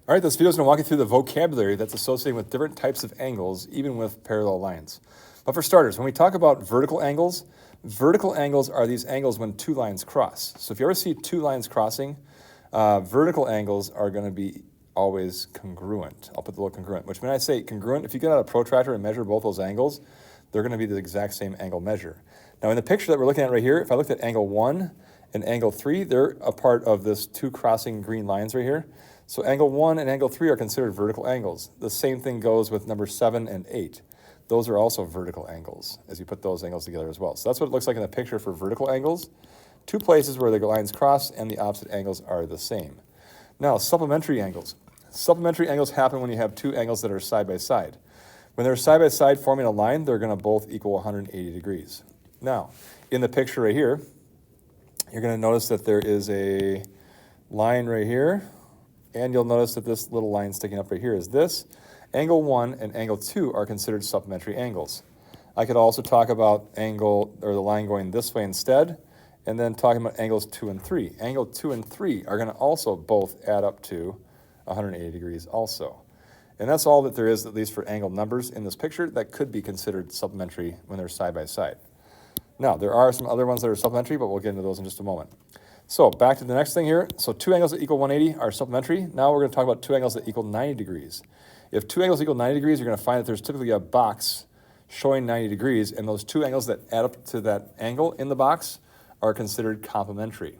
All right, this video is going to walk you through the vocabulary that's associated with different types of angles, even with parallel lines. But for starters, when we talk about vertical angles are these angles when two lines cross. So if you ever see two lines crossing, vertical angles are going to be always congruent. I'll put the little congruent, which when I say congruent, if you get out a protractor and measure both those angles, they're going to be the exact same angle measure. Now in the picture that we're looking at right here, if I looked at angle 1 and angle 3, they're a part of this two crossing green lines right here. So angle 1 and angle 3 are considered vertical angles. The same thing goes with number 7 and 8. Those are also vertical angles as you put those angles together as well. So that's what it looks like in the picture for vertical angles. Two places where the lines cross and the opposite angles are the same. Now, supplementary angles. Supplementary angles happen when you have two angles that are side by side. When they're side by side forming a line, they're going to both equal 180 degrees. Now, in the picture right here, you're going to notice that there is a line right here, and you'll notice that this little line sticking up right here is this. Angle 1 and angle 2 are considered supplementary angles. I could also talk about angle, or the line going this way instead, and then talking about angles 2 and 3. Angle 2 and 3 are going to also both add up to 180 degrees also. And that's all that there is, at least for angle numbers in this picture, that could be considered supplementary when they're side by side. Now, there are some other ones that are supplementary, but we'll get into those in just a moment. So back to the next thing here. So two angles that equal 180 are supplementary. Now we're going to talk about two angles that equal 90 degrees. If two angles equal 90 degrees, you're going to find that there's typically a box showing 90 degrees, and those two angles that add up to that angle in the box are considered complementary.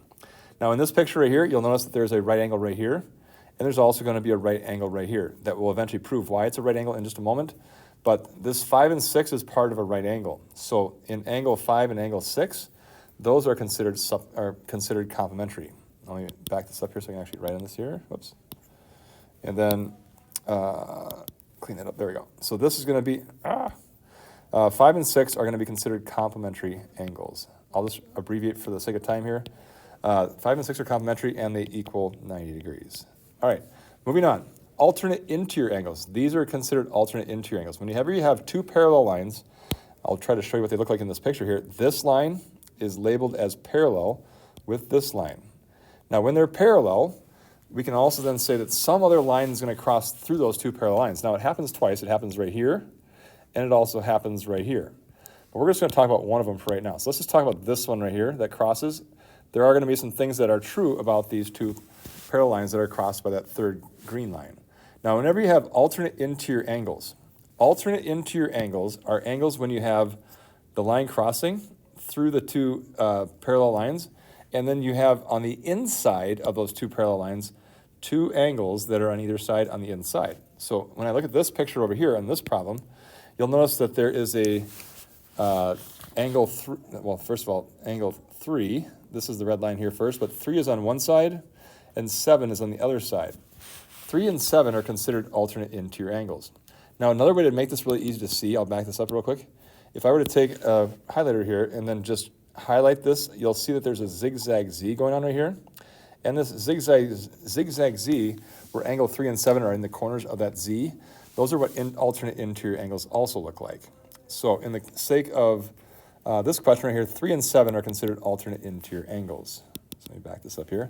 Now in this picture right here, you'll notice that there's a right angle right here, and there's also going to be a right angle right here that will eventually prove why it's a right angle in just a moment. But this 5 and 6 is part of a right angle. So in angle 5 and angle 6, those are considered complementary. Let me back this up here so I can actually write on this here. Whoops. And then clean that up. There we go. So this is going to be 5 and 6 are going to be considered complementary angles. I'll just abbreviate for the sake of time here. 5 and 6 are complementary, and they equal 90 degrees. All right, moving on. Alternate interior angles. These are considered alternate interior angles. Whenever you have two parallel lines, I'll try to show you what they look like in this picture here. This line is labeled as parallel with this line. Now, when they're parallel, we can also then say that some other line is going to cross through those two parallel lines. Now, it happens twice. It happens right here, and it also happens right here. But we're just going to talk about one of them for right now. So let's just talk about this one right here that crosses. There are going to be some things that are true about these two parallel lines that are crossed by that third green line. Now, whenever you have alternate interior angles are angles when you have the line crossing through the two parallel lines, and then you have on the inside of those two parallel lines, two angles that are on either side on the inside. So when I look at this picture over here on this problem, you'll notice that there is a angle 3, well, first of all, angle 3, this is the red line here first, but 3 is on one side and 7 is on the other side. 3 and 7 are considered alternate interior angles. Now, another way to make this really easy to see, I'll back this up real quick. If I were to take a highlighter here and then just highlight this, you'll see that there's a zigzag Z going on right here. And this zigzag Z, where angle 3 and 7 are in the corners of that Z, those are what alternate interior angles also look like. So in the sake of this question right here, 3 and 7 are considered alternate interior angles. So let me back this up here,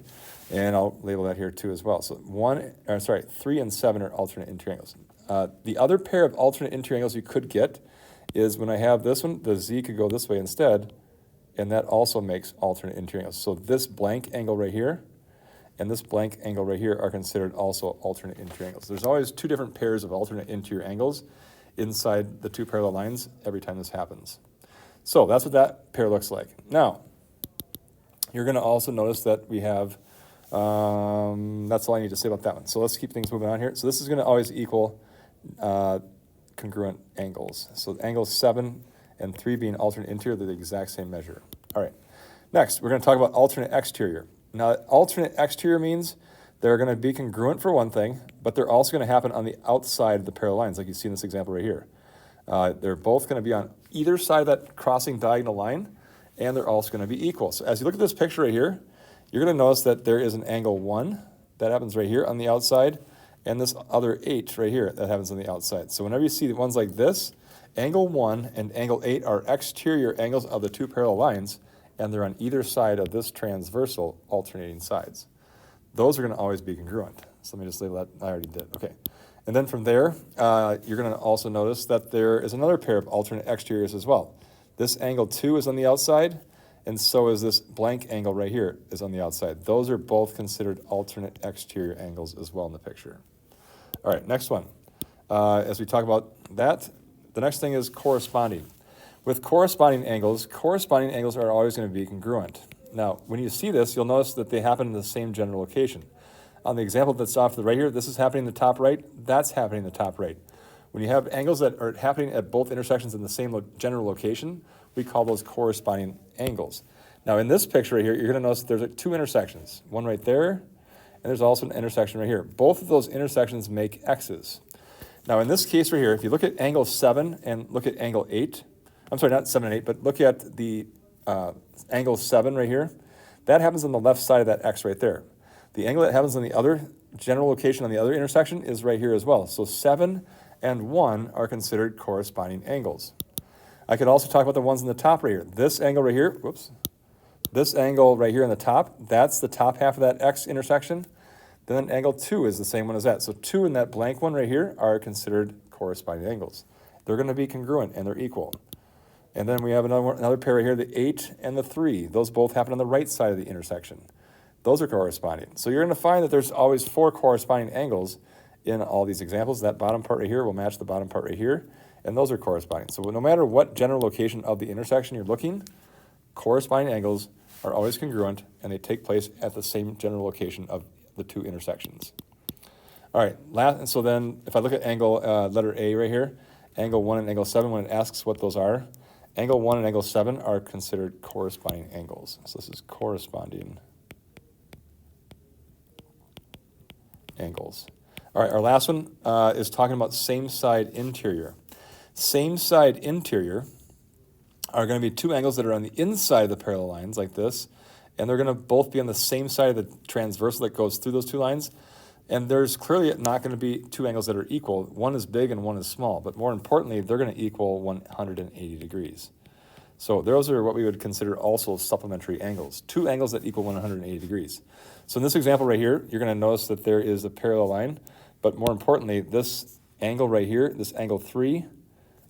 and I'll label that here too as well. So 3 and 7 are alternate interior angles. The other pair of alternate interior angles you could get is when I have this one, the Z could go this way instead, and that also makes alternate interior angles. So this blank angle right here and this blank angle right here are considered also alternate interior angles. There's always two different pairs of alternate interior angles inside the two parallel lines every time this happens. So that's what that pair looks like. Now, you're going to also notice that we have, that's all I need to say about that one. So let's keep things moving on here. So this is going to always equal congruent angles. So angles 7 and 3 being alternate interior, they're the exact same measure. All right. Next, we're going to talk about alternate exterior. Now, alternate exterior means they're going to be congruent for one thing, but they're also going to happen on the outside of the parallel lines, like you see in this example right here. They're both going to be on either side of that crossing diagonal line, and they're also going to be equal. So as you look at this picture right here, you're going to notice that there is an angle 1 that happens right here on the outside, and this other 8 right here that happens on the outside. So whenever you see ones like this, angle 1 and angle 8 are exterior angles of the two parallel lines, and they're on either side of this transversal alternating sides. Those are going to always be congruent. So let me just label that. I already did. Okay. And then from there, you're going to also notice that there is another pair of alternate exteriors as well. This angle 2 is on the outside, and so is this blank angle right here is on the outside. Those are both considered alternate exterior angles as well in the picture. All right, next one. As we talk about that, the next thing is corresponding. With corresponding angles are always going to be congruent. Now, when you see this, you'll notice that they happen in the same general location. On the example that's off to the right here, this is happening in the top right, that's happening in the top right. When you have angles that are happening at both intersections in the same general location, we call those corresponding angles. Now in this picture right here, you're going to notice that there's two intersections, one right there, and there's also an intersection right here. Both of those intersections make X's. Now in this case right here, if you look at angle 7 and look at angle 8, I'm sorry, not 7 and 8, but look at the angle 7 right here, that happens on the left side of that X right there. The angle that happens on the other general location on the other intersection is right here as well. So 7 and 1 are considered corresponding angles. I could also talk about the ones in the top right here. This angle right here, whoops, this angle right here in the top, that's the top half of that X intersection. Then angle 2 is the same one as that. So 2 and that blank one right here are considered corresponding angles. They're going to be congruent and they're equal. And then we have another pair right here, the 8 and the 3. Those both happen on the right side of the intersection. Those are corresponding. So you're going to find that there's always 4 corresponding angles in all these examples. That bottom part right here will match the bottom part right here, and those are corresponding. So no matter what general location of the intersection you're looking, corresponding angles are always congruent, and they take place at the same general location of the two intersections. All right, and so then if I look at angle letter A right here, angle 1 and angle 7, when it asks what those are, angle 1 and angle 7 are considered corresponding angles. So this is corresponding angles. All right, our last one is talking about same side interior. Same side interior are going to be two angles that are on the inside of the parallel lines like this, and they're going to both be on the same side of the transversal that goes through those two lines. And there's clearly not going to be two angles that are equal. One is big and one is small, but more importantly, they're going to equal 180 degrees. So those are what we would consider also supplementary angles, two angles that equal 180 degrees. So in this example right here, you're going to notice that there is a parallel line, but more importantly, this angle right here, this angle 3,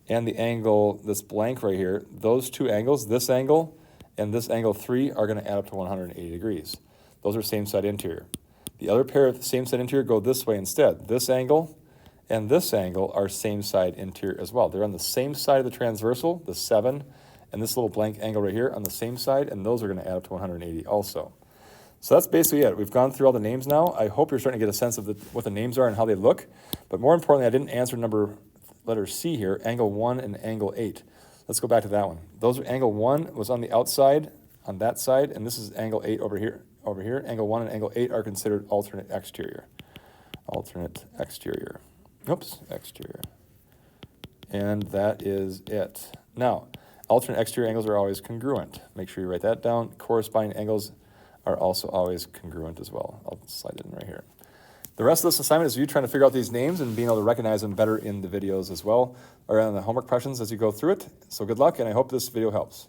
and the angle, this blank right here, those two angles, this angle and this angle 3, are going to add up to 180 degrees. Those are same side interior. The other pair of same side interior go this way instead. This angle and this angle are same side interior as well. They're on the same side of the transversal, the 7, and this little blank angle right here on the same side, and those are going to add up to 180 also. So that's basically it. We've gone through all the names now. I hope you're starting to get a sense of what the names are and how they look. But more importantly, I didn't answer letter C here, angle 1 and angle 8. Let's go back to that one. Angle 1 was on the outside, on that side, and this is angle 8 over here. Angle 1 and angle 8 are considered alternate exterior. Alternate exterior. Oops, exterior. And that is it. Now, alternate exterior angles are always congruent. Make sure you write that down. Corresponding angles are also always congruent as well. I'll slide it in right here. The rest of this assignment is you trying to figure out these names and being able to recognize them better in the videos as well, or on the homework questions as you go through it. So good luck, and I hope this video helps.